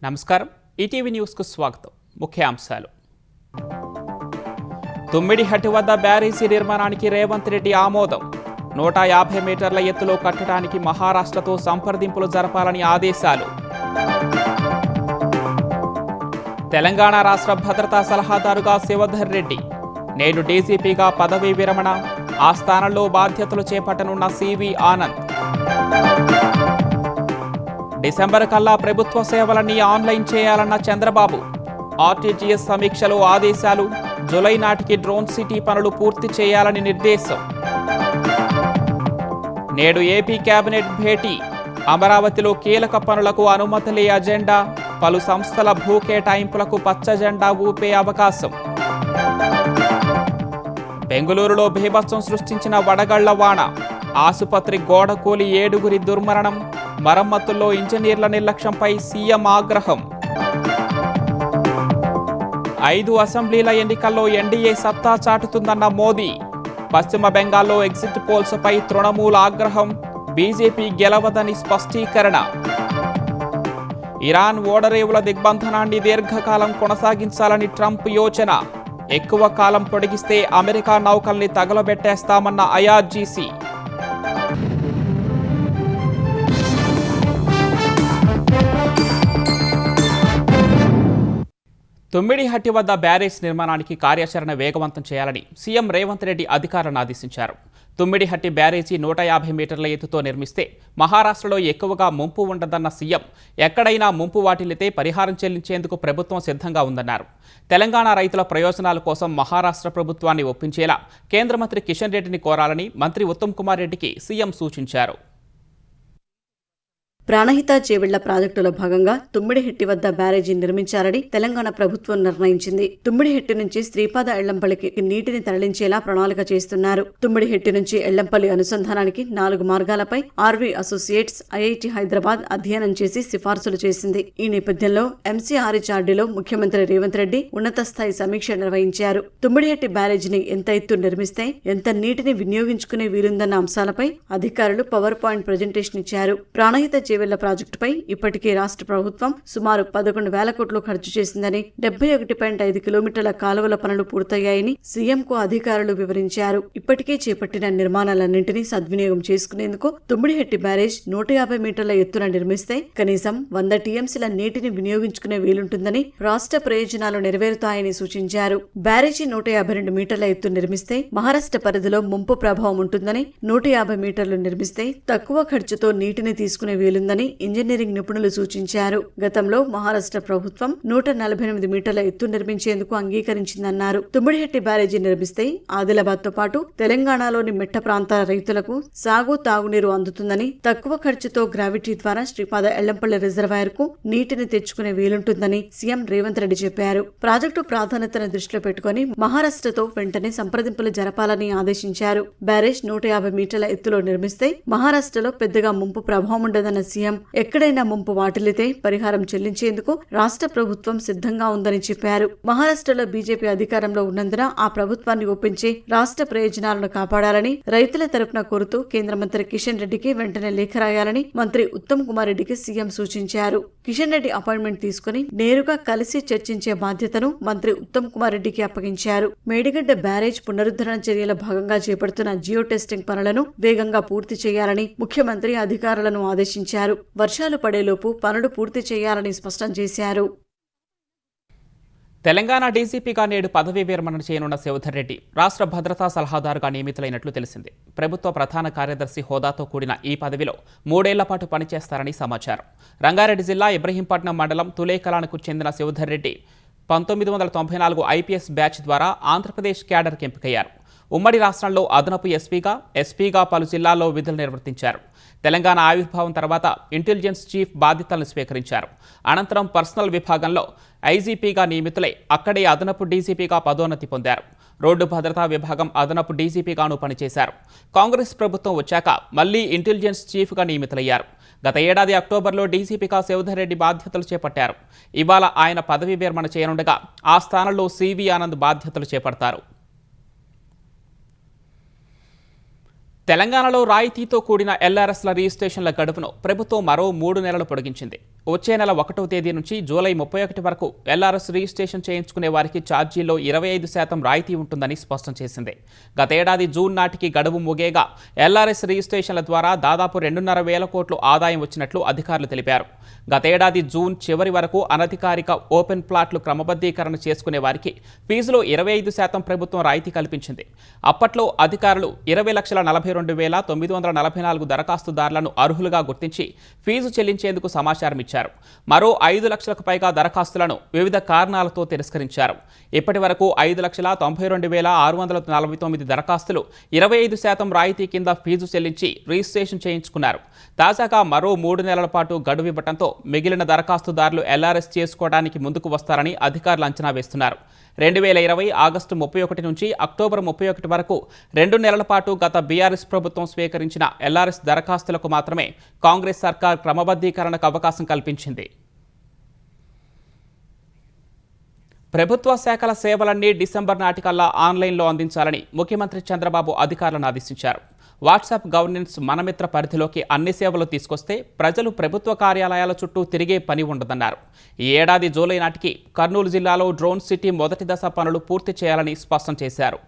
నమస్కారం. ఈటీవీ న్యూస్కు స్వాగతం. ముఖ్యాంశాలు. తుమ్మిడిహట్టి వద్ద బ్యారేజీ నిర్మాణానికి రేవంత్ రెడ్డి ఆమోదం. 150 మీటర్ల ఎత్తులో కట్టడానికి మహారాష్ట్రతో సంప్రదింపులు జరపాలని ఆదేశాలు. తెలంగాణ రాష్ట్ర భద్రతా సలహాదారుగా శివధర్ రెడ్డి నేడు డీజీపీగా పదవీ విరమణ. ఆ స్థానంలో బాధ్యతలు చేపట్టనున్న సివి ఆనంద్. డిసెంబర్ కల్లా ప్రభుత్వ సేవలన్నీ ఆన్లైన్ చేయాలన్న చంద్రబాబు. ఆర్టీజీఎస్ సమీక్షలో ఆదేశాలు. జూలై నాటికి డ్రోన్ సిటీ పనులు పూర్తి చేయాలని నిర్దేశం. నేడు ఏపీ కేబినెట్ భేటీ. అమరావతిలో కీలక పనులకు అనుమతులే అజెండా. పలు సంస్థల భూ కేటాయింపులకు పచ్చ జెండా ఊపే అవకాశం. బెంగళూరులో బీభత్సం సృష్టించిన వడగళ్ల వాన. ఆసుపత్రి గోడ కూలి 7గురి దుర్మరణం. మరమ్మతుల్లో ఇంజనీర్ల నిర్లక్ష్యంపై సీఎం ఆగ్రహం. 5 అసెంబ్లీల ఎన్నికల్లో ఎన్డీఏ సత్తా చాటుతుందన్న మోదీ. పశ్చిమ బెంగాల్లో ఎగ్జిట్ పోల్స్పై తృణమూల్ ఆగ్రహం. బీజేపీ గెలవదని స్పష్టీకరణ. ఇరాన్ ఓడరేవుల దిగ్బంధనాన్ని దీర్ఘకాలం కొనసాగించాలని ట్రంప్ యోచన. ఎక్కువ కాలం పొడిగిస్తే అమెరికా నౌకల్ని తగలబెట్టేస్తామన్న ఐఆర్జీసీ. తుమ్మిడిహట్టి వద్ద బ్యారేజ్ నిర్మాణానికి కార్యాచరణ వేగవంతం చేయాలని సీఎం రేవంత్ రెడ్డి అధికారులను ఆదేశించారు. తుమ్మిడిహట్టి బ్యారేజీ 150 మీటర్ల ఎత్తుతో నిర్మిస్తే మహారాష్ట్రలో ఎక్కువగా ముంపు ఉండదన్న సీఎం, ఎక్కడైనా ముంపు వాటిల్లితే పరిహారం చెల్లించేందుకు ప్రభుత్వం సిద్ధంగా ఉందన్నారు. తెలంగాణ రైతుల ప్రయోజనాల కోసం మహారాష్ట్ర ప్రభుత్వాన్ని ఒప్పించేలా కేంద్ర మంత్రి కిషన్ రెడ్డిని కోరాలని మంత్రి ఉత్తమ్ కుమార్ రెడ్డికి సీఎం సూచించారు. ప్రాణహిత చేవెళ్ల ప్రాజెక్టులో భాగంగా తుమ్మిడిహెట్టి వద్ద బ్యారేజీ నిర్మించాలని తెలంగాణ ప్రభుత్వం నిర్ణయించింది. తుమ్మిడిహెట్టి నుంచి శ్రీపాద ఎళ్లంపల్లికి నీటిని తరలించేలా ప్రణాళిక చేస్తున్నారు. తుమ్మిడిహెట్టి నుంచి ఎళ్లంపల్లి అనుసంధానానికి 4 మార్గాలపై ఆర్వీ అసోసియేట్స్, ఐఐటి హైదరాబాద్ అధ్యయనం చేసి సిఫార్సులు చేసింది. ఈ నేపథ్యంలో ఎంసీఆర్హెచ్ఆర్డీలో ముఖ్యమంత్రి రేవంత్ రెడ్డి ఉన్నత స్థాయి సమీక్ష నిర్వహించారు. తుమ్మిడిహెట్టి బ్యారేజీని ఎంత ఎత్తు నిర్మిస్తే ఎంత నీటిని వినియోగించుకునే వీలుందన్న అంశాలపై అధికారులు పవర్ పాయింట్ ప్రజెంటేషన్ ఇచ్చారు. ప్రాణహిత చేవెళ్ల ప్రాజెక్టుపై ఇప్పటికే రాష్ట్ర ప్రభుత్వం సుమారు 11,000 కోట్లు ఖర్చు చేసిందని, 71.5 కిలోమీటర్ల కాలువల పనులు పూర్తయ్యాయని సీఎంకు అధికారులు వివరించారు. ఇప్పటికే చేపట్టిన నిర్మాణాలన్నింటినీ సద్వినియోగం చేసుకునేందుకు తుమ్మిడిహెట్టి బ్యారేజ్ 150 మీటర్ల ఎత్తున నిర్మిస్తే కనీసం 100 టీఎంసీల నీటిని వినియోగించుకునే వీలుంటుందని, రాష్ట్ర ప్రయోజనాలు నెరవేరుతాయని సూచించారు. బ్యారేజీ 152 మీటర్ల ఎత్తు నిర్మిస్తే మహారాష్ట్ర పరిధిలో ముంపు ప్రభావం ఉంటుందని, 150 మీటర్లు నిర్మిస్తే తక్కువ ఖర్చుతో నీటిని తీసుకునే వీలుందని ఇంజనీరింగ్ నిపుణులు సూచించారు. గతంలో మహారాష్ట్ర ప్రభుత్వం 148 మీటర్ల ఎత్తు నిర్మించేందుకు అంగీకరించిందన్నారు. తుమ్మిడిహెట్టి బ్యారేజీ నిర్మిస్తే ఆదిలాబాద్ తో పాటు తెలంగాణలోని మెట్ట ప్రాంతాల రైతులకు సాగు, తాగునీరు అందుతుందని, తక్కువ ఖర్చుతో గ్రావిటీ ద్వారా శ్రీపాద ఎళ్లంపల్లి రిజర్వాయర్ కు నీటిని తెచ్చుకునే వీలుంటుందని సీఎం రేవంత్ రెడ్డి చెప్పారు. ప్రాజెక్టు ప్రాధాన్యతను దృష్టిలో పెట్టుకుని మహారాష్ట్రతో వెంటనే సంప్రదింపులు జరపాలని ఆదేశించారు. బ్యారేజ్ 150 మీటర్ల ఎత్తులో నిర్మిస్తే మహారాష్ట్రలో పెద్దగా ముంపు ప్రభావం ఉండదన్న సీఎం, ఎక్కడైనా ముంపు వాటిల్లితే పరిహారం చెల్లించేందుకు రాష్ట్ర ప్రభుత్వం సిద్ధంగా ఉందని చెప్పారు. మహారాష్ట్రలో బీజేపీ అధికారంలో ఉన్నందున ఆ ప్రభుత్వాన్ని ఒప్పించి రాష్ట్ర ప్రయోజనాలను కాపాడాలని రైతుల తరపున కోరుతూ కేంద్ర మంత్రి కిషన్ రెడ్డికి వెంటనే లేఖ రాయాలని మంత్రి ఉత్తమ్ కుమార్ రెడ్డికి సీఎం సూచించారు. కిషన్ రెడ్డి అపాయింట్మెంట్ తీసుకుని నేరుగా కలిసి చర్చించే బాధ్యతను మంత్రి ఉత్తమ్ కుమార్ రెడ్డికి అప్పగించారు. మేడిగడ్డ బ్యారేజ్ పునరుద్ధరణ చర్యల భాగంగా చేపడుతున్న జియో టెస్టింగ్ పనులను వేగంగా పూర్తి చేయాలని ముఖ్యమంత్రి అధికారులను ఆదేశించారు. వర్షాలు పడేలోపు పనులు పూర్తి చేయాలని స్పష్టం చేశారు. తెలంగాణ డీజీపీగా నేడు పదవీ విరమణ చేయనున్న శివధర్ రెడ్డి రాష్ట్ర భద్రతా సలహాదారుగా నియమితులైనట్లు తెలిసింది. ప్రభుత్వ ప్రధాన కార్యదర్శి హోదాతో కూడిన ఈ పదవిలో 3 ఏళ్ల పాటు పనిచేస్తారని సమాచారం. రంగారెడ్డి జిల్లా ఇబ్రహీంపట్నం మండలం తులేకలానికి చెందిన శివధర్ రెడ్డి 1994 ఐపీఎస్ బ్యాచ్ ద్వారా ఆంధ్రప్రదేశ్ క్యాడర్కి ఎంపికయ్యారు. ఉమ్మడి రాష్ట్రంలో అదనపు ఎస్పీగా పలు జిల్లాల్లో విధులు నిర్వర్తించారు. తెలంగాణ ఆవిర్భావం తర్వాత ఇంటెలిజెన్స్ చీఫ్ బాధ్యతలను స్వీకరించారు. అనంతరం పర్సనల్ విభాగంలో ఐజీపీగా నియమితులై అక్కడే అదనపు డీజీపీగా పదోన్నతి పొందారు. రోడ్డు భద్రతా విభాగం అదనపు డీజీపీగాను పనిచేశారు. కాంగ్రెస్ ప్రభుత్వం వచ్చాక మళ్లీ ఇంటెలిజెన్స్ చీఫ్గా నియమితులయ్యారు. గత ఏడాది అక్టోబర్లో డీజీపీగా శివధర్ రెడ్డి బాధ్యతలు చేపట్టారు. ఇవాళ ఆయన పదవీ విరమణ చేయనుండగా ఆ స్థానంలో సివి ఆనంద్ బాధ్యతలు చేపడతారు. తెలంగాణలో రాయితీతో కూడిన ఎల్ఆర్ఎస్ల రిజిస్ట్రేషన్ల గడువును ప్రభుత్వం మరో 3 నెలలు పొడిగించింది. వచ్చే నెల 1వ తేదీ నుంచి జూలై 31 వరకు ఎల్ఆర్ఎస్ రిజిస్ట్రేషన్ చేయించుకునే వారికి ఛార్జీల్లో 25% రాయితీ ఉంటుందని స్పష్టం చేసింది. గతేడాది జూన్ నాటికి గడువు ముగియగా ఎల్ఆర్ఎస్ రిజిస్ట్రేషన్ల ద్వారా దాదాపు 2.5 వేల కోట్లు ఆదాయం వచ్చినట్లు అధికారులు తెలిపారు. గతేడాది జూన్ చివరి వరకు అనధికారిక ఓపెన్ ప్లాట్లు క్రమబద్ధీకరణ చేసుకునే వారికి ఫీజులో 25% ప్రభుత్వం రాయితీ కల్పించింది. అప్పట్లో అధికారులు 20,42,944 దరఖాస్తుదారులను అర్హులుగా గుర్తించి ఫీజు చెల్లించేందుకు సమాచారం ఇచ్చారు. మరో 5 లక్షలకు పైగా దరఖాస్తులను వివిధ కారణాలతో తిరస్కరించారు. ఇప్పటి వరకు 5,92,649 దరఖాస్తులు 25% రాయితీ కింద ఫీజు చెల్లించి రిజిస్ట్రేషన్ చేయించుకున్నారు. తాజాగా మరో 3 నెలల పాటు గడువు ఇవ్వడంతో మిగిలిన దరఖాస్తుదారులు ఎల్ఆర్ఎస్ చేసుకోవడానికి ముందుకు వస్తారని అధికారులు అంచనా వేస్తున్నారు. 2020 ఆగస్టు 31 నుంచి అక్టోబర్ 31 వరకు 2 నెలల పాటు గత బీఆర్ఎస్ ప్రభుత్వం స్వీకరించిన ఎల్ఆర్ఎస్ దరఖాస్తులకు మాత్రమే కాంగ్రెస్ సర్కార్ క్రమబద్ధీకరణకు అవకాశం కల్పించింది. ప్రభుత్వ శాఖల సేవలన్నీ డిసెంబర్ నాటికల్లా ఆన్లైన్లో అందించాలని ముఖ్యమంత్రి చంద్రబాబు అధికారులను ఆదేశించారు. వాట్సాప్ గవర్నెన్స్ మనమిత్ర పరిధిలోకి అన్ని సేవలు తీసుకొస్తే ప్రజలు ప్రభుత్వ కార్యాలయాల చుట్టూ తిరిగే పని ఉండదన్నారు. ఈ ఏడాది జూలై నాటికి కర్నూలు జిల్లాలో డ్రోన్ సిటీ మొదటి దశ పనులు పూర్తి చేయాలని స్పష్టం చేశారు.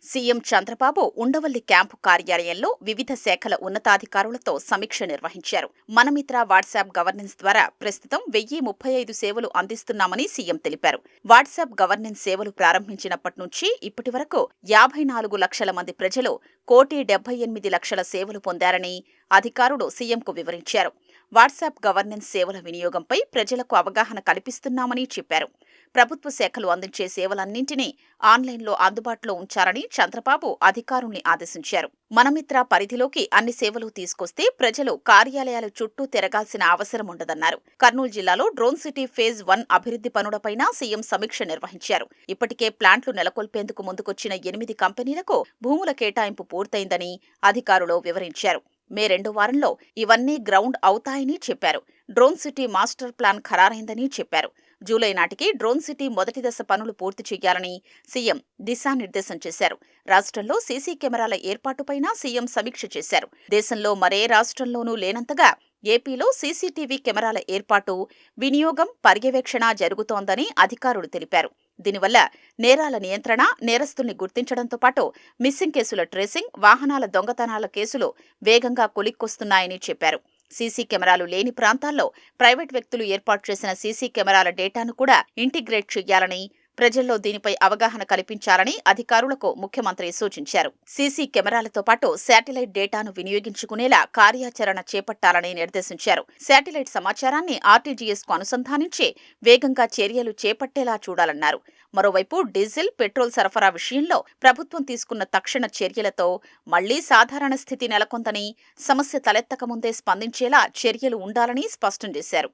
సీఎం చంద్రబాబు ఉండవల్లి క్యాంపు కార్యాలయంలో వివిధ శాఖల ఉన్నతాధికారులతో సమీక్ష నిర్వహించారు. మనమిత్ర వాట్సాప్ గవర్నెన్స్ ద్వారా ప్రస్తుతం 1035 సేవలు అందిస్తున్నామని సీఎం తెలిపారు. వాట్సాప్ గవర్నెన్స్ సేవలు ప్రారంభించినప్పటి నుంచి ఇప్పటి వరకు 54 లక్షల మంది ప్రజలు 1,78,00,000 సేవలు పొందారని అధికారులు సీఎంకు వివరించారు. వాట్సాప్ గవర్నెన్స్ సేవల వినియోగంపై ప్రజలకు అవగాహన కల్పిస్తున్నామని చెప్పారు. ప్రభుత్వ శాఖలు అందించే సేవలన్నింటినీ ఆన్లైన్లో అందుబాటులో ఉంచాలని చంద్రబాబు అధికారుల్ని ఆదేశించారు. మనమిత్ర పరిధిలోకి అన్ని సేవలు తీసుకొస్తే ప్రజలు కార్యాలయాల చుట్టూ తిరగాల్సిన అవసరం ఉండదన్నారు. కర్నూలు జిల్లాలో డ్రోన్ సిటీ ఫేజ్ 1 అభివృద్ధి పనులపైన సీఎం సమీక్ష నిర్వహించారు. ఇప్పటికే ప్లాంట్లు నెలకొల్పేందుకు ముందుకొచ్చిన 8 కంపెనీలకు భూముల కేటాయింపు పూర్తయిందని అధికారులు వివరించారు. మే 2వ వారంలో ఇవన్నీ గ్రౌండ్ అవుతాయని చెప్పారు. డ్రోన్ సిటీ మాస్టర్ ప్లాన్ ఖరారైందని చెప్పారు. జూలై నాటికి డ్రోన్ సిటీ మొదటి దశ పనులు పూర్తి చేయాలని సీఎం దిశానిర్దేశం చేశారు. రాష్ట్రంలో సీసీ కెమెరాల ఏర్పాటుపైన సీఎం సమీక్ష చేశారు. దేశంలో మరే రాష్ట్రంలోనూ లేనంతగా ఏపీలో సీసీటీవీ కెమెరాల ఏర్పాటు, వినియోగం, పర్యవేక్షణ జరుగుతోందని అధికారులు తెలిపారు. దీనివల్ల నేరాల నియంత్రణ, నేరస్తుల్ని గుర్తించడంతో పాటు మిస్సింగ్ కేసుల ట్రేసింగ్, వాహనాల దొంగతనాల కేసులు వేగంగా కొలిక్కొస్తున్నాయని చెప్పారు. సీసీ కెమెరాలు లేని ప్రాంతాల్లో ప్రైవేట్ వ్యక్తులు ఏర్పాటు చేసిన సీసీ కెమెరాల డేటాను కూడా ఇంటిగ్రేట్ చేయాలని, ప్రజల్లో దీనిపై అవగాహన కల్పించాలని అధికారులకు ముఖ్యమంత్రి సూచించారు. సీసీ కెమెరాలతో పాటు శాటిలైట్ డేటాను వినియోగించుకునేలా కార్యాచరణ చేపట్టాలని నిర్దేశించారు. శాటిలైట్ సమాచారాన్ని ఆర్టీజీఎస్కు అనుసంధానించి వేగంగా చర్యలు చేపట్టేలా చూడాలన్నారు. మరోవైపు డీజిల్, పెట్రోల్ సరఫరా విషయంలో ప్రభుత్వం తీసుకున్న తక్షణ చర్యలతో మళ్లీ సాధారణ స్థితి నెలకొందని, సమస్య తలెత్తకముందే స్పందించేలా చర్యలు ఉండాలని స్పష్టం చేశారు.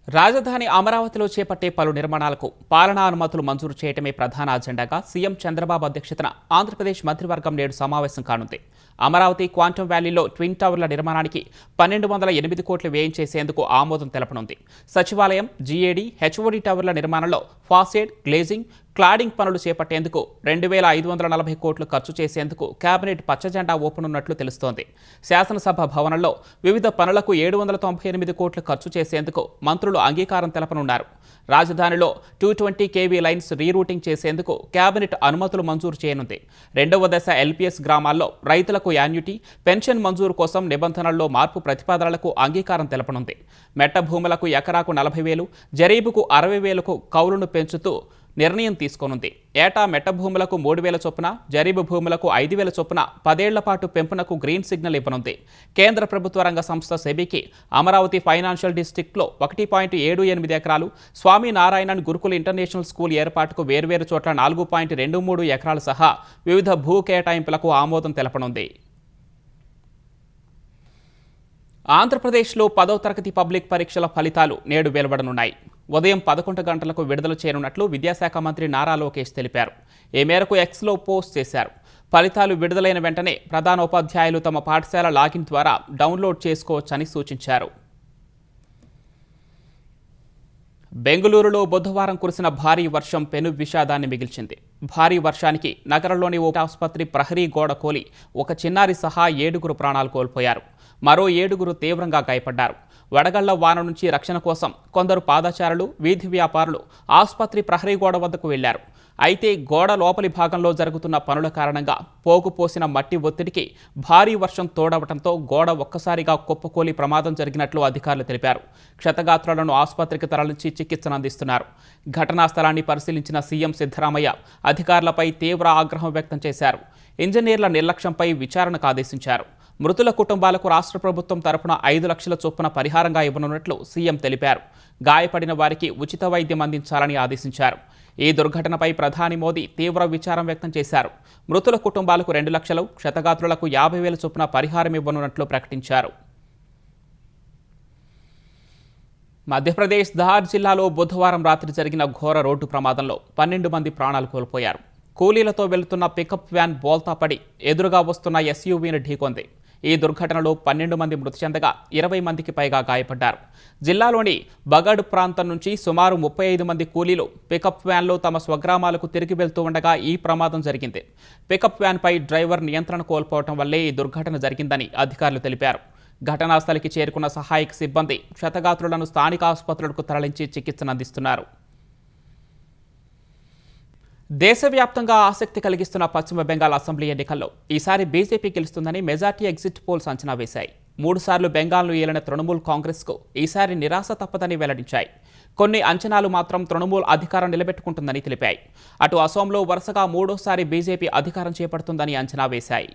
రాజధాని అమరావతిలో చేపట్టే పలు నిర్మాణాలకు పాలనా అనుమతులు మంజూరు చేయటమే ప్రధాన అజెండాగా సీఎం చంద్రబాబు అధ్యక్షతన ఆంధ్రప్రదేశ్ మంత్రివర్గం నేడు సమావేశం కానుంది. అమరావతి క్వాంటమ్ వ్యాలీలో ట్విన్ టవర్ల నిర్మాణానికి 1,208 కోట్లు వ్యయం చేసేందుకు ఆమోదం తెలపనుంది. సచివాలయం, జీఏడీ, హెచ్ఓడీ టవర్ల నిర్మాణంలో ఫాసేడ్, గ్లేజింగ్, క్లాడింగ్ పనులు చేపట్టేందుకు 2,540 కోట్లు ఖర్చు చేసేందుకు కేబినెట్ పచ్చజెండా ఊపనున్నట్లు తెలుస్తోంది. శాసనసభ భవనంలో వివిధ పనులకు 798 కోట్లు ఖర్చు చేసేందుకు మంత్రులు అంగీకారం తెలపనున్నారు. రాజధానిలో 220 kV లైన్స్ రీరూటింగ్ చేసేందుకు కేబినెట్ అనుమతులు మంజూరు చేయనుంది. 2వ దశ ఎల్పీఎస్ గ్రామాల్లో రైతులకు యాన్యుటీ, పెన్షన్ మంజూరు కోసం నిబంధనల్లో మార్పు ప్రతిపాదనలకు అంగీకారం తెలపనుంది. మెట్ట భూములకు ఎకరాకు 40,000, జరీబుకు 60,000కు కౌలును పెంచుతూ నిర్ణయం తీసుకోనుంది. ఏటా మెట్ట భూములకు 3,000 చొప్పున, జరీబు భూములకు 5,000 చొప్పున 10 ఏళ్ల పాటు పెంపునకు గ్రీన్ సిగ్నల్ ఇవ్వనుంది. కేంద్ర ప్రభుత్వ రంగ సంస్థ సెబీకి అమరావతి ఫైనాన్షియల్ డిస్ట్రిక్ట్లో 1.78 ఎకరాలు, స్వామి నారాయణన్ గురుకుల్ ఇంటర్నేషనల్ స్కూల్ ఏర్పాటుకు వేర్వేరు చోట్ల 4.23 ఎకరాలు సహా వివిధ భూ కేటాయింపులకు ఆమోదం తెలపనుంది. ఆంధ్రప్రదేశ్లో 10వ తరగతి పబ్లిక్ పరీక్షల ఫలితాలు నేడు వెలువడనున్నాయి. ఉదయం 11 గంటలకు విడుదల చేయనున్నట్లు విద్యాశాఖ మంత్రి నారా లోకేష్ తెలిపారు. ఈ మేరకు ఎక్స్లో పోస్ట్ చేశారు. ఫలితాలు విడుదలైన వెంటనే ప్రధానోపాధ్యాయులు తమ పాఠశాల లాగిన్ ద్వారా డౌన్లోడ్ చేసుకోవచ్చని సూచించారు. బెంగళూరులో బుధవారం కురిసిన భారీ వర్షం పెను విషాదాన్ని మిగిల్చింది. భారీ వర్షానికి నగరంలోని ఓ ఆసుపత్రి ప్రహరీ గోడ కూలి ఒక చిన్నారి సహా 7 ప్రాణాలు కోల్పోయారు. మరో 7 తీవ్రంగా గాయపడ్డారు. వడగళ్ల వాన నుంచి రక్షణ కోసం కొందరు పాదచారులు, వీధి వ్యాపారులు ఆసుపత్రి ప్రహరీ గోడ వద్దకు వెళ్లారు. అయితే గోడ లోపలి భాగంలో జరుగుతున్న పనుల కారణంగా పోగుపోసిన మట్టి ఒత్తిడికి భారీ వర్షం తోడవడంతో గోడ ఒక్కసారిగా కుప్పకూలి ప్రమాదం జరిగినట్లు అధికారులు తెలిపారు. క్షతగాత్రులను ఆసుపత్రికి తరలించి చికిత్సను అందిస్తున్నారు. ఘటనా స్థలాన్ని పరిశీలించిన సీఎం సిద్ధరామయ్య అధికారులపై తీవ్ర ఆగ్రహం వ్యక్తం చేశారు. ఇంజనీర్ల నిర్లక్ష్యంపై విచారణకు ఆదేశించారు. మృతుల కుటుంబాలకు రాష్ట్ర ప్రభుత్వం తరపున 5 లక్షల చొప్పున పరిహారంగా ఇవ్వనున్నట్లు సీఎం తెలిపారు. గాయపడిన వారికి ఉచిత వైద్యం అందించాలని ఆదేశించారు. ఈ దుర్ఘటనపై ప్రధాని మోదీ తీవ్ర విచారం వ్యక్తం చేశారు. మృతుల కుటుంబాలకు 2 లక్షలు, క్షతగాత్రులకు 50,000 చొప్పున పరిహారం ఇవ్వనున్నట్లు ప్రకటించారు. మధ్యప్రదేశ్ ధార్ జిల్లాలో బుధవారం రాత్రి జరిగిన ఘోర రోడ్డు ప్రమాదంలో 12 మంది ప్రాణాలు కోల్పోయారు. కూలీలతో వెళుతున్న పికప్ వ్యాన్ బోల్తా పడి ఎదురుగా వస్తున్న ఎస్యూవీని ఢీకొంది. ఈ దుర్ఘటనలో 12 మంది మృతి చెందగా 20 మందికి పైగా గాయపడ్డారు. జిల్లాలోని బగడ్ ప్రాంతం నుంచి సుమారు 35 మంది కూలీలు పికప్ వ్యాన్లో తమ స్వగ్రామాలకు తిరిగి వెళ్తూ ఉండగా ఈ ప్రమాదం జరిగింది. పికప్ వ్యాన్పై డ్రైవర్ నియంత్రణ కోల్పోవడం వల్లే ఈ దుర్ఘటన జరిగిందని అధికారులు తెలిపారు. ఘటనా స్థలికి చేరుకున్న సహాయక సిబ్బంది క్షతగాత్రులను స్థానిక ఆసుపత్రులకు తరలించి చికిత్సను అందిస్తున్నారు. దేశవ్యాప్తంగా ఆసక్తి కలిగిస్తున్న పశ్చిమ బెంగాల్ అసెంబ్లీ ఎన్నికల్లో ఈసారి బీజేపీ గెలుస్తుందని మెజార్టీ ఎగ్జిట్ పోల్స్ అంచనా వేశాయి. 3 సార్లు బెంగాల్ను ఏలిన తృణమూల్ కాంగ్రెస్కు ఈసారి నిరాశ తప్పదని వెల్లడించాయి. కొన్ని అంచనాలు మాత్రం తృణమూల్ అధికారం నిలబెట్టుకుంటుందని తెలిపాయి. అటు అసోంలో వరుసగా 3వ సారి బీజేపీ అధికారం చేపడుతుందని అంచనా వేశాయి.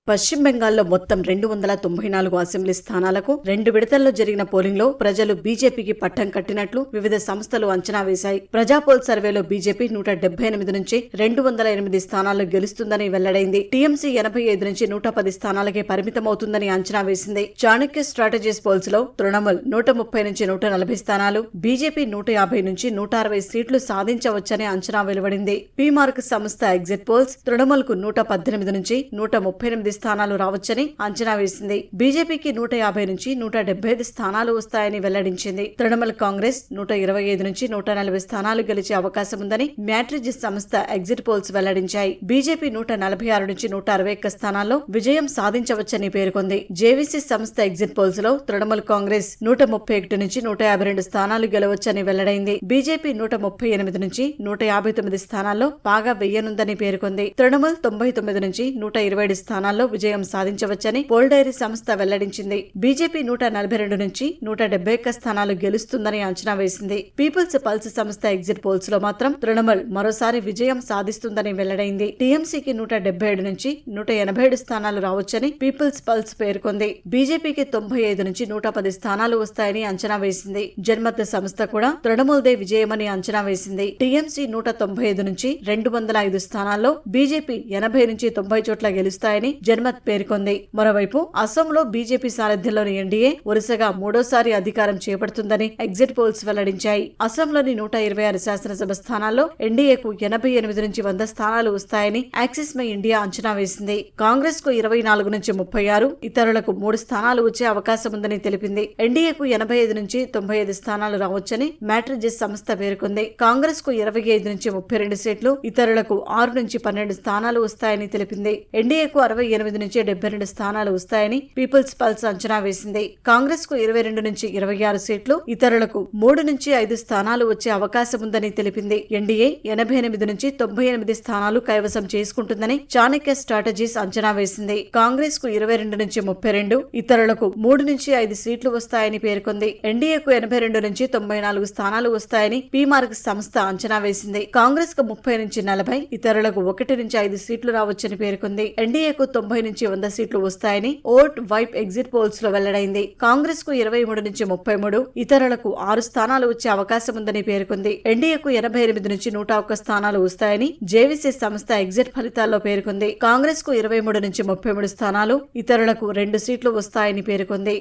పశ్చిమ బెంగాల్లో మొత్తం 294 అసెంబ్లీ స్థానాలకు 2 విడతల్లో జరిగిన పోలింగ్లో ప్రజలు బీజేపీకి పట్టం కట్టినట్లు వివిధ సంస్థలు అంచనా వేశాయి. ప్రజాపోల్ సర్వేలో బీజేపీ 178 నుంచి 208 స్థానాల్లో గెలుస్తుందని వెల్లడైంది. టీఎంసీ 85 నుంచి 110 స్థానాలకే పరిమితమవుతుందని అంచనా వేసింది. చాణక్య స్ట్రాటజీస్ పోల్స్ లో తృణమూల్ 130 నుంచి 140 స్థానాలు, బీజేపీ 150 నుంచి 160 సీట్లు సాధించవచ్చని అంచనా వెలువడింది. పీమార్క్ సంస్థ ఎగ్జిట్ పోల్స్ తృణమూల్ కు 118 నుంచి 138 స్థానాలు రావచ్చని అంచనా వేసింది. బీజేపీకి 150 నుంచి 175 స్థానాలు వస్తాయని వెల్లడించింది. తృణమూల్ కాంగ్రెస్ 125 నుంచి 140 స్థానాలు గెలిచే అవకాశం ఉందని మ్యాట్రిజ్ సంస్థ ఎగ్జిట్ పోల్స్ వెల్లడించాయి. బీజేపీ 146 నుంచి 161 స్థానాల్లో విజయం సాధించవచ్చని పేర్కొంది. జేవీసీ సంస్థ ఎగ్జిట్ పోల్స్ లో తృణమూల్ కాంగ్రెస్ 131 నుంచి 152 స్థానాలు గెలవచ్చని వెల్లడైంది. బీజేపీ 138 నుంచి 159 స్థానాల్లో బాగా వెయ్యనుందని పేర్కొంది. తృణమూల్ 99 నుంచి 127 స్థానాల్లో విజయం సాధించవచ్చని పోల్ డైరీ సంస్థ వెల్లడించింది. బీజేపీ 142 నుంచి 171 స్థానాలు గెలుస్తుందని అంచనా వేసింది. పీపుల్స్ పల్స్ సంస్థ ఎగ్జిట్ పోల్స్ లో మాత్రం తృణమూల్ మరోసారి విజయం సాధిస్తుందని వెల్లడైంది. టీఎంసీకి 177 నుంచి 187 స్థానాలు రావచ్చని పీపుల్స్ పల్స్ పేర్కొంది. బీజేపీకి 95 నుంచి 110 స్థానాలు వస్తాయని అంచనా వేసింది. జన్మత్ సంస్థ కూడా తృణమూల్దే విజయమని అంచనా వేసింది. టీఎంసీ 195 నుంచి 205 స్థానాల్లో, బీజేపీ 80 నుంచి 90 చోట్ల గెలుస్తాయని జన్మత్ పేర్కొంది. మరోవైపు అసోంలో బీజేపీ సారథ్యంలోని ఎన్డీఏ వరుసగా 3వ సారి అధికారం చేపడుతుందని ఎగ్జిట్ పోల్స్ వెల్లడించాయి. అసోంలోని 126 శాసనసభ స్థానాల్లో ఎన్డీఏకు 88 నుంచి 100 స్థానాలు వస్తాయని యాక్సిస్ మై ఇండియా అంచనా వేసింది. కాంగ్రెస్ కు 24 నుంచి 36, ఇతరులకు 3 స్థానాలు వచ్చే అవకాశం ఉందని తెలిపింది. ఎన్డీఏకు 85 నుంచి 95 స్థానాలు రావచ్చని మ్యాట్రిజ్ సంస్థ పేర్కొంది. కాంగ్రెస్ కు 25 నుంచి 32 సీట్లు, ఇతరులకు 6 నుంచి 12 స్థానాలు వస్తాయని తెలిపింది. ఎన్డీఏకు 68 నుంచి 72 స్థానాలు వస్తాయని పీపుల్స్ పల్స్ అంచనా వేసింది. కాంగ్రెస్ కు 22 నుంచి 26 సీట్లు, ఇతరులకు 3 నుంచి 5 స్థానాలు వచ్చే అవకాశం ఉందని తెలిపింది. ఎన్డీఏ 88 నుంచి 98 స్థానాలు కైవసం చేసుకుంటుందని చాణక్య స్ట్రాటజీస్ అంచనా వేసింది. కాంగ్రెస్ కు 22 నుంచి 32, ఇతరులకు 3 నుంచి 5 సీట్లు వస్తాయని పేర్కొంది. ఎన్డీఏకు 82 నుంచి 94 స్థానాలు వస్తాయని పీమార్క్ సంస్థ అంచనా వేసింది. కాంగ్రెస్ కు 30 నుంచి 40, ఇతరులకు 1 నుంచి 5 సీట్లు రావచ్చని పేర్కొంది. ఎన్డీఏకు 90 నుంచి 100 సీట్లు వస్తాయని ఓట్ వైప్ ఎగ్జిట్ పోల్స్ లో వెల్లడైంది. కాంగ్రెస్ కు 23 నుంచి 33, ఇతరులకు 6 స్థానాలు వచ్చే అవకాశం ఉందని పేర్కొంది. ఎన్డీఏకు 88 నుంచి 101 స్థానాలు వస్తాయని జేవీసీ సంస్థ ఎగ్జిట్ ఫలితాల్లో పేర్కొంది. కాంగ్రెస్ కు 23 నుంచి 33 స్థానాలు, ఇతరులకు 2 సీట్లు వస్తాయని పేర్కొంది.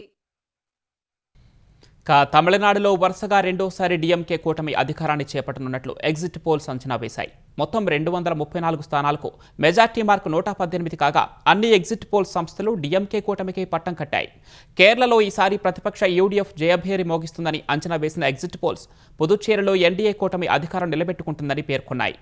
తమిళనాడులో వరుసగా రెండోసారి డీఎంకే కూటమి అధికారాన్ని చేపట్టనున్నట్లు ఎగ్జిట్ పోల్స్ అంచనా వేశాయి. మొత్తం 234 స్థానాలకు మెజార్టీ మార్కు 118 కాగా అన్ని ఎగ్జిట్ పోల్స్ సంస్థలు డీఎంకే కూటమికి పట్టం కట్టాయి. కేరళలో ఈసారి ప్రతిపక్ష యూడీఎఫ్ జయభేరి మోగిస్తుందని అంచనా వేసిన ఎగ్జిట్ పోల్స్ పుదుచ్చేరిలో ఎన్డీఏ కూటమి అధికారం నిలబెట్టుకుంటుందని పేర్కొన్నాయి.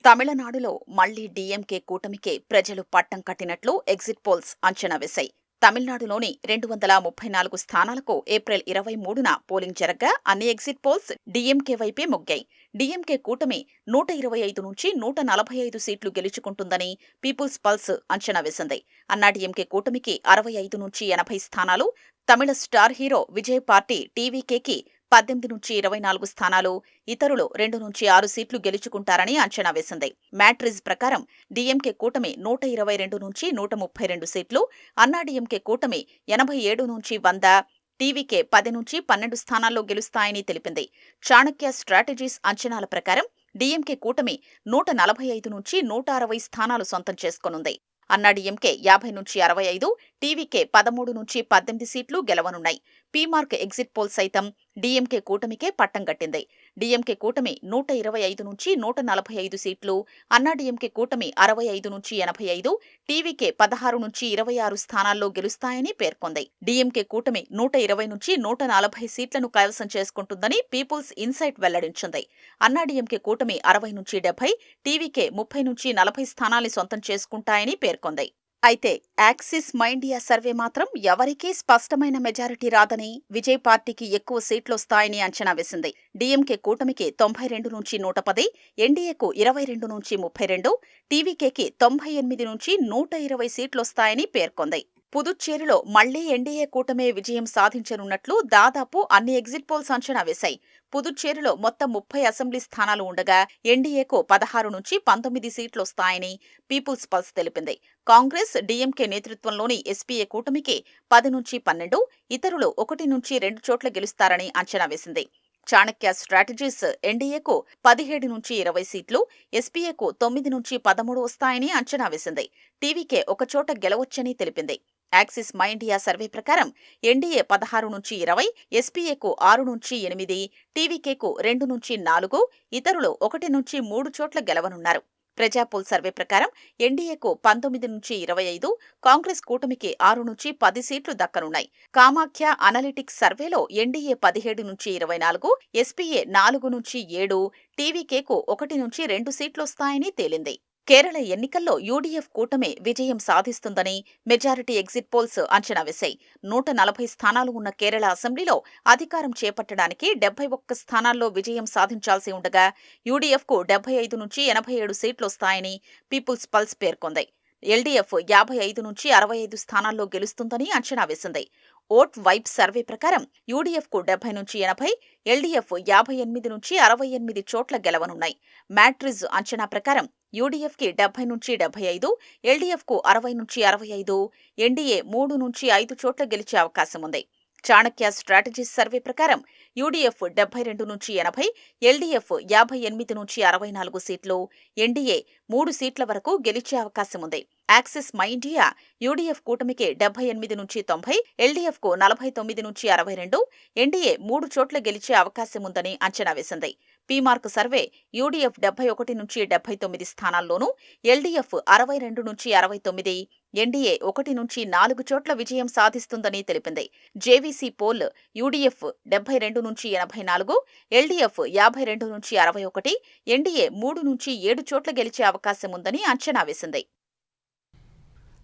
తమిళనాడులో మళ్లీ డీఎంకే కూటమికే ప్రజలు పట్టం కట్టినట్లు ఎగ్జిట్ పోల్స్ అంచనా వేశాయి. తమిళనాడులోని 234 స్థానాలకు ఏప్రిల్ 23న పోలింగ్ జరగ్గా అన్ని ఎగ్జిట్ పోల్స్ డీఎంకే వైపే మొగ్గాయి. డీఎంకే కూటమి 125 నుంచి 145 సీట్లు గెలుచుకుంటుందని పీపుల్స్ పల్స్ అంచనా వేసింది. అన్నాడీఎంకే కూటమికి 65 నుంచి 80 స్థానాలు, తమిళ స్టార్ హీరో విజయ్ పార్టీ టీవీకేకి 18 నుంచి 24 స్థానాలు, ఇతరులు 2 నుంచి 6 సీట్లు గెలుచుకుంటారని అంచనా వేసింది. మ్యాట్రిజ్ ప్రకారం డీఎంకే కూటమి 122 నుంచి 132 సీట్లు, అన్నాడీఎంకే కూటమి 87 నుంచి 100, టీవీకే 10 నుంచి 12 స్థానాల్లో గెలుస్తాయని తెలిపింది. చాణక్య స్ట్రాటజీస్ అంచనాల ప్రకారం డీఎంకే కూటమి 145 నుంచి 160 స్థానాలు సొంతం చేసుకోనుంది. అన్నాడీఎంకే 50 నుంచి 65, టీవీకే 13 నుంచి 18 సీట్లు గెలవనున్నాయి. పీమార్క్ ఎగ్జిట్ పోల్ సైతం డీఎంకే కూటమికే పట్టం కట్టింది. డీఎంకే కూటమి 125 నుంచి 145 సీట్లు, అన్నాడీఎంకే కూటమి 65 నుంచి 85, టీవీకే 16 నుంచి 26 స్థానాల్లో గెలుస్తాయని పేర్కొంది. డీఎంకే కూటమి 120 నుంచి 140 సీట్లను కైవసం చేసుకుంటుందని పీపుల్స్ ఇన్సైట్ వెల్లడించింది. అన్నాడీఎంకే కూటమి 60 నుంచి 70, టీవీకే 30 నుంచి 40 స్థానాల్ని సొంతం చేసుకుంటాయని పేర్కొంది. అయితే యాక్సిస్ మైండియా సర్వే మాత్రం ఎవరికీ స్పష్టమైన మెజారిటీ రాదని, విజయ్ పార్టీకి ఎక్కువ సీట్లొస్తాయని అంచనా వేసింది. డీఎంకే కూటమికి 92 నుంచి 110, ఎన్డీఏకు 22 నుంచి 32, టీవీకేకి 98 నుంచి 120 సీట్లొస్తాయని పేర్కొంది. పుదుచ్చేరిలో మళ్లీ ఎన్డీఏ కూటమే విజయం సాధించనున్నట్లు దాదాపు అన్ని ఎగ్జిట్ పోల్స్ అంచనా వేశాయి. పుదుచ్చేరిలో మొత్తం 30 అసెంబ్లీ స్థానాలు ఉండగా ఎన్డీఏకు 16 నుంచి 19 సీట్లొస్తాయని పీపుల్స్ పల్స్ తెలిపింది. కాంగ్రెస్, డీఎంకే నేతృత్వంలోని ఎస్పీఏ కూటమికి 10 నుంచి 12, ఇతరులు 1 నుంచి 2 చోట్ల గెలుస్తారని అంచనా వేసింది. చాణక్య స్ట్రాటజీస్ ఎన్డీఏకు 17 నుంచి 20 సీట్లు, ఎస్పీఏకు 9 నుంచి 13 వస్తాయని అంచనా వేసింది. టీవీకే ఒక చోట గెలవొచ్చని తెలిపింది. యాక్సిస్ మైండియా సర్వే ప్రకారం ఎన్డీఏ 16 నుంచి 20, ఎస్పీఏకు 6 నుంచి 8, టీవీకేకు 2 నుంచి 4, ఇతరులు 1 నుంచి 3 చోట్ల గెలవనున్నారు. ప్రజాపోల్ సర్వే ప్రకారం ఎన్డీఏకు 19 నుంచి 25, కాంగ్రెస్ కూటమికి 6 నుంచి 10 సీట్లు దక్కనున్నాయి. కామాఖ్య అనలిటిక్స్ సర్వేలో ఎన్డీఏ 17 నుంచి 24, ఎస్పీఏ 4 నుంచి 7, టీవీకేకు 1 నుంచి 2 సీట్లొస్తాయని తేలింది. కేరళ ఎన్నికల్లో యూడీఎఫ్ కూటమి విజయం సాధిస్తుందని మెజారిటీ ఎగ్జిట్ పోల్స్ అంచనా వేశాయి. 140 స్థానాలు ఉన్న కేరళ అసెంబ్లీలో అధికారం చేపట్టడానికి 71 స్థానాల్లో విజయం సాధించాల్సి ఉండగా యూడీఎఫ్కు 75 నుంచి 87 సీట్లొస్తాయని పీపుల్స్ పల్స్ పేర్కొంది. ఎల్డీఎఫ్ 55 నుంచి 65 స్థానాల్లో గెలుస్తుందని అంచనా వేసింది. ఓట్ వైబ్ సర్వే ప్రకారం యూడీఎఫ్కు 70 నుంచి 80, ఎల్డీఎఫ్ 58 నుంచి 68 చోట్ల గెలవనున్నాయి. మ్యాట్రిజ్ అంచనా ప్రకారం యూడీఎఫ్కి 70 నుంచి 75, ఎల్డీఎఫ్కు 60 నుంచి 65, ఎన్డీఏ 3 నుంచి 5 చోట్ల గెలిచే అవకాశం ఉంది. చాణక్య స్ట్రాటజీస్ సర్వే ప్రకారం యూడీఎఫ్ 72 నుంచి 80, ఎల్డీఎఫ్ 58 నుంచి 64 సీట్లు, ఎన్డీఏ 3 సీట్ల వరకు గెలిచే అవకాశం ఉంది. యాక్సిస్ మైండియా యూడీఎఫ్ కూటమికి 78 నుంచి 90, ఎల్డీఎఫ్కు 49 నుంచి 62, ఎన్డీఏ 3 చోట్ల గెలిచే అవకాశం ఉందని అంచనా వేసింది. పీమార్క్ సర్వే యూడీఎఫ్ 71 నుంచి 79 స్థానాల్లోనూ, ఎల్డీఎఫ్ 62 నుంచి 69, ఎన్డీఏ 1 నుంచి 4 చోట్ల విజయం సాధిస్తుందని తెలిపింది. జేవీసీ పోల్ యూడీఎఫ్ 72 నుంచి 84, ఎల్డీఎఫ్ 52 నుంచి 61, ఎన్డీఏ 3 నుంచి 7 చోట్ల గెలిచే అవకాశం ఉందని అంచనా వేసింది.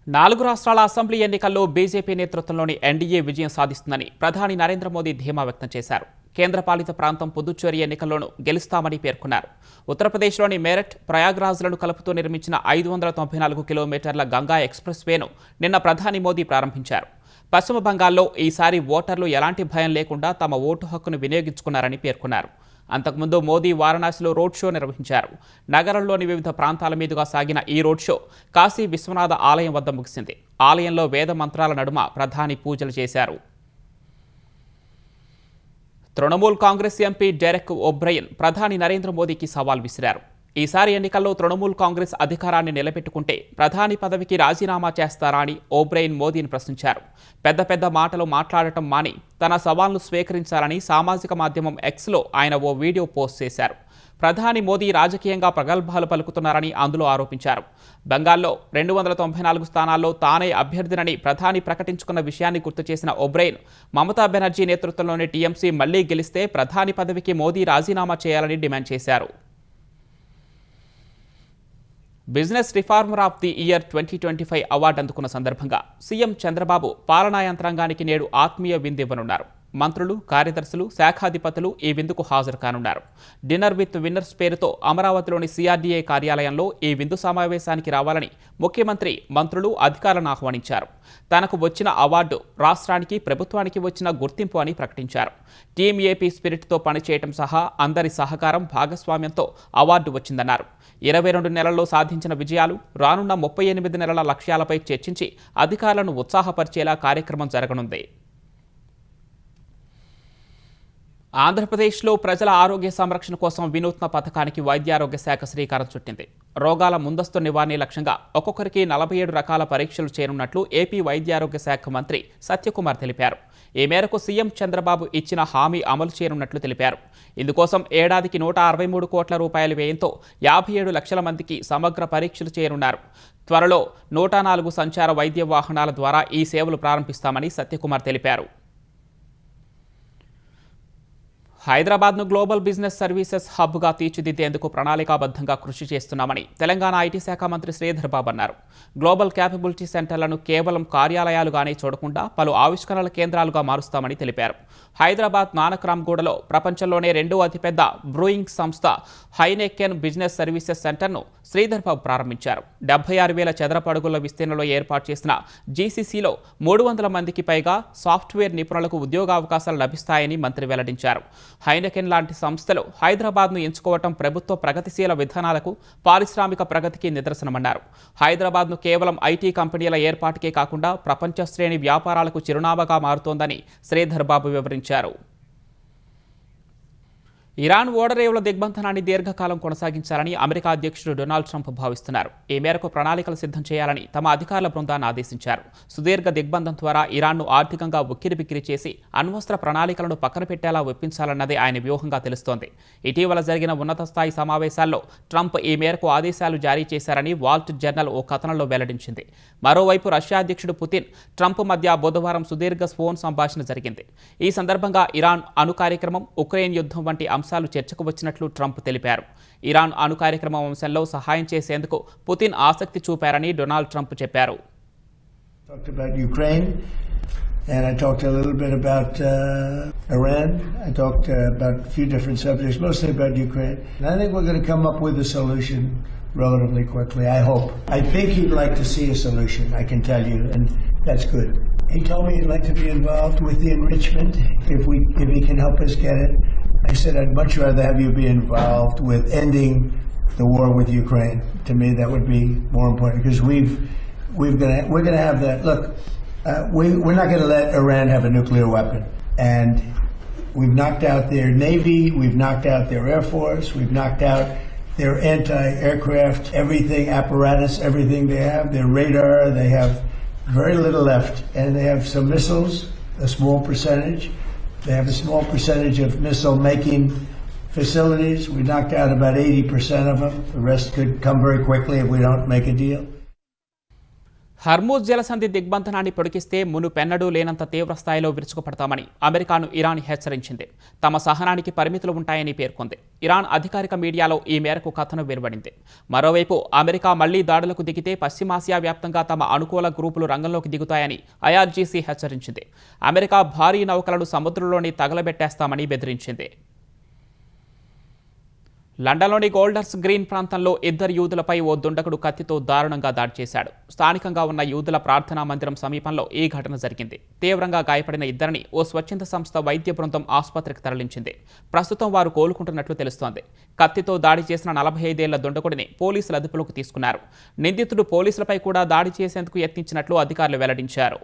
4 రాష్ట్రాల అసెంబ్లీ ఎన్నికల్లో బీజేపీ నేతృత్వంలోని ఎన్డీఏ విజయం సాధిస్తుందని ప్రధాని నరేంద్ర మోదీ ధీమా వ్యక్తం చేశారు. కేంద్రపాలిత ప్రాంతం పుదుచ్చేరి ఎన్నికల్లోనూ గెలుస్తామని పేర్కొన్నారు. ఉత్తరప్రదేశ్లోని మేరట్, ప్రయాగ్రాజ్లను కలుపుతూ నిర్మించిన 594 కిలోమీటర్ల గంగా ఎక్స్ప్రెస్ వేను నిన్న ప్రధాని మోదీ ప్రారంభించారు. పశ్చిమ బంగాల్లో ఈసారి ఓటర్లు ఎలాంటి భయం లేకుండా తమ ఓటు హక్కును వినియోగించుకున్నారని పేర్కొన్నారు. అంతకుముందు మోదీ వారణాసిలో రోడ్ షో నిర్వహించారు. నగరంలోని వివిధ ప్రాంతాల మీదుగా సాగిన ఈ రోడ్ షో కాశీ విశ్వనాథ ఆలయం వద్ద ముగిసింది. ఆలయంలో వేద మంత్రాల నడుమ ప్రధాని పూజలు చేశారు. తృణమూల్ కాంగ్రెస్ ఎంపీ డెరెక్ ఓబ్రయన్ ప్రధాని నరేంద్ర మోదీకి సవాల్ విసిరారు. ఈసారి ఎన్నికల్లో తృణమూల్ కాంగ్రెస్ అధికారాన్ని నిలబెట్టుకుంటే ప్రధాని పదవికి రాజీనామా చేస్తారా అని ఓబ్రెయిన్ మోదీని ప్రశ్నించారు. పెద్ద పెద్ద మాటలు మాట్లాడటం మాని తన సవాల్ను స్వీకరించాలని సామాజిక మాధ్యమం ఎక్స్లో ఆయన ఓ వీడియో పోస్ట్ చేశారు. ప్రధాని మోదీ రాజకీయంగా ప్రగల్భాలు పలుకుతున్నారని అందులో ఆరోపించారు. బెంగాల్లో 294 స్థానాల్లో తానే అభ్యర్థినని ప్రధాని ప్రకటించుకున్న విషయాన్ని గుర్తు చేసిన ఓబ్రెయిన్, మమతా బెనర్జీ నేతృత్వంలోని టీఎంసీ మళ్లీ గెలిస్తే ప్రధాని పదవికి మోదీ రాజీనామా చేయాలని డిమాండ్ చేశారు. Business reformer of the year 2025 award అందుకున్న సందర్భంగా సీఎం చంద్రబాబు పాలనా యంత్రాంగానికి నేడు ఆత్మీయ విందివ్వనున్నారు. మంత్రులు, కార్యదర్శులు, శాఖాధిపతులు ఈ విందుకు హాజరు కానున్నారు. డిన్నర్ విత్ విన్నర్స్ పేరుతో అమరావతిలోని సిఆర్డీఏ కార్యాలయంలో ఈ విందు సమావేశానికి రావాలని ముఖ్యమంత్రి, మంత్రులు, అధికారులను ఆహ్వానించారు. తనకు వచ్చిన అవార్డు రాష్ట్రానికి, ప్రభుత్వానికి వచ్చిన గుర్తింపు అని ప్రకటించారు. టీం ఏపీ స్పిరిట్తో పనిచేయటం సహా అందరి సహకారం, భాగస్వామ్యంతో అవార్డు వచ్చిందన్నారు. 22 నెలల్లో సాధించిన విజయాలు, రానున్న 38 నెలల లక్ష్యాలపై చర్చించి అధికారులను ఉత్సాహపరిచేలా కార్యక్రమం జరగనుంది. ఆంధ్రప్రదేశ్లో ప్రజల ఆరోగ్య సంరక్షణ కోసం వినూత్న పథకానికి వైద్యారోగ్య శాఖ శ్రీకారం చుట్టింది. రోగాల ముందస్తు నివారణ లక్ష్యంగా ఒక్కొక్కరికి 47 రకాల పరీక్షలు చేయనున్నట్లు ఏపీ వైద్యారోగ్య శాఖ మంత్రి సత్యకుమార్ తెలిపారు. ఈ మేరకు సీఎం చంద్రబాబు ఇచ్చిన హామీ అమలు చేయనున్నట్లు తెలిపారు. ఇందుకోసం ఏడాదికి 163 కోట్ల రూపాయల వ్యయంతో 57 లక్షల మందికి సమగ్ర పరీక్షలు చేయనున్నారు. త్వరలో 104 సంచార వైద్య వాహనాల ద్వారా ఈ సేవలు ప్రారంభిస్తామని సత్యకుమార్ తెలిపారు. హైదరాబాద్ను గ్లోబల్ బిజినెస్ సర్వీసెస్ హబ్గా తీర్చిదిద్దేందుకు ప్రణాళికాబద్ధంగా కృషి చేస్తున్నామని తెలంగాణ ఐటీ శాఖ మంత్రి శ్రీధర్ బాబు అన్నారు. గ్లోబల్ క్యాపబిలిటీ సెంటర్లను కేవలం కార్యాలయాలుగానే చూడకుండా పలు ఆవిష్కరణల కేంద్రాలుగా మారుస్తామని తెలిపారు. హైదరాబాద్ నానక్రామ్గూడలో ప్రపంచంలోనే 2వ అతిపెద్ద బ్రూయింగ్ సంస్థ హైనెకెన్ బిజినెస్ సర్వీసెస్ సెంటర్ను శ్రీధర్ బాబు ప్రారంభించారు. 76,000 చదరపు అడుగుల విస్తీర్ణంలో ఏర్పాటు చేసిన జీసీసీలో 300 మందికి పైగా సాఫ్ట్వేర్ నిపుణులకు ఉద్యోగావకాశాలు లభిస్తాయని మంత్రి వెల్లడించారు. హైనెకెన్ లాంటి సంస్థలు హైదరాబాద్ను ఎంచుకోవటం ప్రభుత్వ ప్రగతిశీల విధానాలకు, పారిశ్రామిక ప్రగతికి నిదర్శనమన్నారు. హైదరాబాద్ను కేవలం ఐటీ కంపెనీల ఏర్పాటుకే కాకుండా ప్రపంచ శ్రేణి వ్యాపారాలకు చిరునామాగా మారుతోందని శ్రీధర్ బాబు వివరించారు. ఇరాన్ ఓడరేవుల దిగ్బంధనాన్ని దీర్ఘకాలం కొనసాగించాలని అమెరికా అధ్యక్షుడు డొనాల్డ్ ట్రంప్ భావిస్తున్నారు. ఈ మేరకు ప్రణాళికలు సిద్ధం చేయాలని తమ అధికారుల బృందాన్ని ఆదేశించారు. సుదీర్ఘ దిగ్బంధం ద్వారా ఇరాన్ను ఆర్థికంగా ఉక్కిరిబిక్కిరి చేసి అణ్వస్త్ర ప్రణాళికలను పక్కన పెట్టేలా ఒప్పించాలన్నదే ఆయన వ్యూహంగా తెలుస్తోంది. ఇటీవల జరిగిన ఉన్నత స్థాయి సమావేశాల్లో ట్రంప్ ఈ మేరకు ఆదేశాలు జారీ చేశారని వాల్ట్ జర్నల్ ఓ కథనంలో వెల్లడించింది. మరోవైపు రష్యా అధ్యక్షుడు పుతిన్, ట్రంప్ మధ్య బుధవారం సుదీర్ఘ ఫోన్ సంభాషణ జరిగింది. ఈ సందర్భంగా ఇరాన్ అణు కార్యక్రమం, ఉక్రెయిన్ యుద్ధం వంటి అంశాలు చర్చకు వచ్చినట్లు ట్రంప్ తెలిపారు. ఇరాన్ అణు కార్యక్రమం అంశంలో సహాయం చేసేందుకు పుతిన్ ఆసక్తి చూపారని డొనాల్డ్ ట్రంప్ చెప్పారు. And I talked a little bit about Iran. I talked about a few different subjects, mostly about Ukraine. And I think we're going to come up with a solution relatively quickly, I hope. I think he'd like to see a solution, I can tell you, and that's good. He told me he'd like to be involved with the enrichment if he can help us get it. I said I'd much rather have you be involved with ending the war with Ukraine. To me, that would be more important because we're going to have that. Look, we're not going to let Iran have a nuclear weapon, and we've knocked out their navy, we've knocked out their air force, we've knocked out their anti-aircraft, everything, apparatus, everything they have, their radar. They have very little left, and they have some missiles, a small percentage. They have a small percentage of missile-making facilities. We knocked out about 80% of them. The rest could come very quickly if we don't make a deal. Hormuz జలసంధి దిగ్బంధనాన్ని పొడిగిస్తే మునుపెన్నడూ లేనంత తీవ్ర స్థాయిలో విరుచుకుపడతామని అమెరికాను Iran హెచ్చరించింది. తమ సహనానికి పరిమితులు ఉంటాయని పేర్కొంది. ఇరాన్ అధికారిక మీడియాలో ఈ మేరకు కథనం వెలువడింది. మరోవైపు అమెరికా మళ్లీ దాడులకు దిగితే పశ్చిమాసియా వ్యాప్తంగా తమ అనుకూల గ్రూపులు రంగంలోకి దిగుతాయని ఐఆర్జీసీ హెచ్చరించింది. అమెరికా భారీ నౌకలను సముద్రంలోని తగలబెట్టేస్తామని బెదిరించింది. లండన్లోని గోల్డర్స్ గ్రీన్ ప్రాంతంలో 2 యూదులపై ఓ దుండగుడు కత్తితో దారుణంగా దాడి చేశాడు. స్థానికంగా ఉన్న యూదుల ప్రార్థనా మందిరం సమీపంలో ఈ ఘటన జరిగింది. తీవ్రంగా గాయపడిన ఇద్దరిని ఓ స్వచ్ఛంద సంస్థ వైద్య బృందం ఆసుపత్రికి తరలించింది. ప్రస్తుతం వారు కోలుకుంటున్నట్లు తెలుస్తోంది. కత్తితో దాడి చేసిన 45 ఏళ్ల దుండగుడిని పోలీసులు అదుపులోకి తీసుకున్నారు. నిందితుడు పోలీసులపై కూడా దాడి చేసేందుకు యత్నించినట్లు అధికారులు వెల్లడించారు.